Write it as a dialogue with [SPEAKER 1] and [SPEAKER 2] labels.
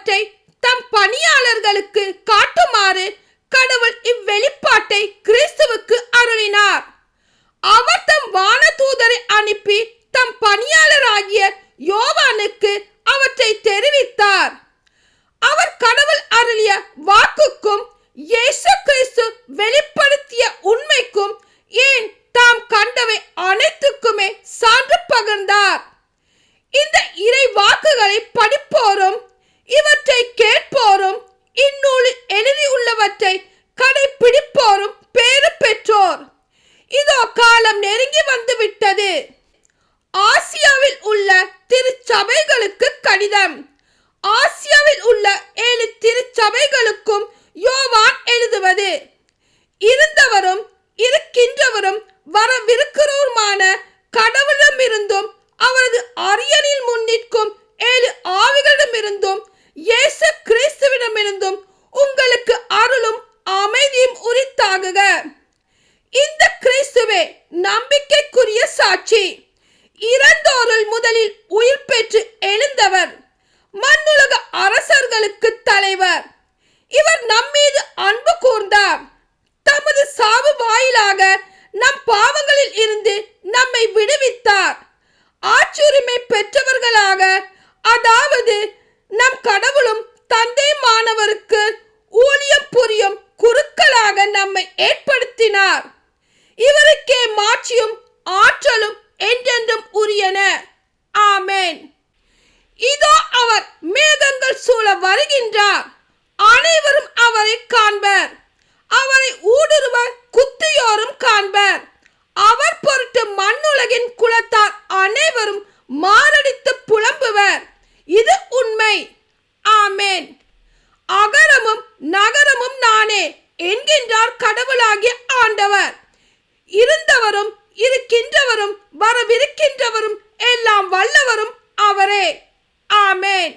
[SPEAKER 1] அவற்றை தம் பணியாளர்களுக்கு காட்டுமாறு கடவுள் இவ்வெளிப்பாட்டை கிறிஸ்துவுக்கு அருளினார். அவர் தம் வானதூதரை அனுப்பி தம் பணியாளராகிய யோவானுக்கு அவற்றை தெரிவித்தார். அவர் கடவுள் அருளிய வாக்குக்கும் இயேசு கிறிஸ்து வெளிப்படுத்திய உண்மைக்கும் ஏன் தாம் கண்டவை அனைத்துக்குமே சான்று பகிர்ந்தார். இந்த இறை வாக்குகளை படிப்போரும் இவற்றை கேட்போரும் இந்நூலில் எழுதியுள்ளவற்றை கடைபிடிப்போரும் பேறு பெற்றோர். இதோ காலம் நெருங்கி வந்துவிட்டது. ஆசியாவில் உள்ள திருச்சபைகளுக்கு கடிதம். ஆசியாவில் உள்ள 7 திருச்சபைகளுக்கும் யோவான் எழுதுவது. இருந்தவரும் இருக்கின்றவரும் வரவிருக்கிறவருமான கடவுளிடமிருந்தும் அவரது அரியணையில் முன்னிற்கும் 7 ஆவிகளிடமிருந்தும் இயேசு கிறிஸ்துவிடமிருந்தும் உங்களுக்கு அருளும் அமைதியும் உரித்தாகுக. இந்த கிறிஸ்துவே நம்பிக்கைக்குரிய சாட்சி. இறந்தோரில் முதலில் உயிர் பெற்று எழுந்தவர். மண்ணுலக அரசர்களுக்கு தலைவர். இவர் நம்மீது அன்பு கூர்ந்தார். தமது சாவு வாயிலாக நம் பாவங்களில் இருந்து நம்மை விடுவித்தார். ஆட்சியுரிமை பெற்றவர்களாக, அதாவது நம் கடவுளும் தந்தைமானவருக்கு ஊழியம் புரியும் குருக்களாக நம்மை ஏற்படுத்தினார். இவருக்கே மாட்சியும் ஆற்றலும் என்றென்றும் உரியன. ஆமென். இதோ அவர் மேகங்கள் சூழ வருகின்றார். அனைவரும் அவரை காண்பர். அவரை ஊடுருவ குத்தியோரும் காண்பர். அவர் பொருட்டு மண்ணுலகின் குலத்தார் அனைவரும் மாரடித்து புலம்புவர். இது உண்மை. ஆமென். அகரமும் நகரமும் நானே என்கின்றார் கடவுளாகிய ஆண்டவர். இருந்தவரும் இருக்கின்றவரும் வரவிருக்கின்றவரும் எல்லாம் வல்லவரும் அவரே. ஆமென்.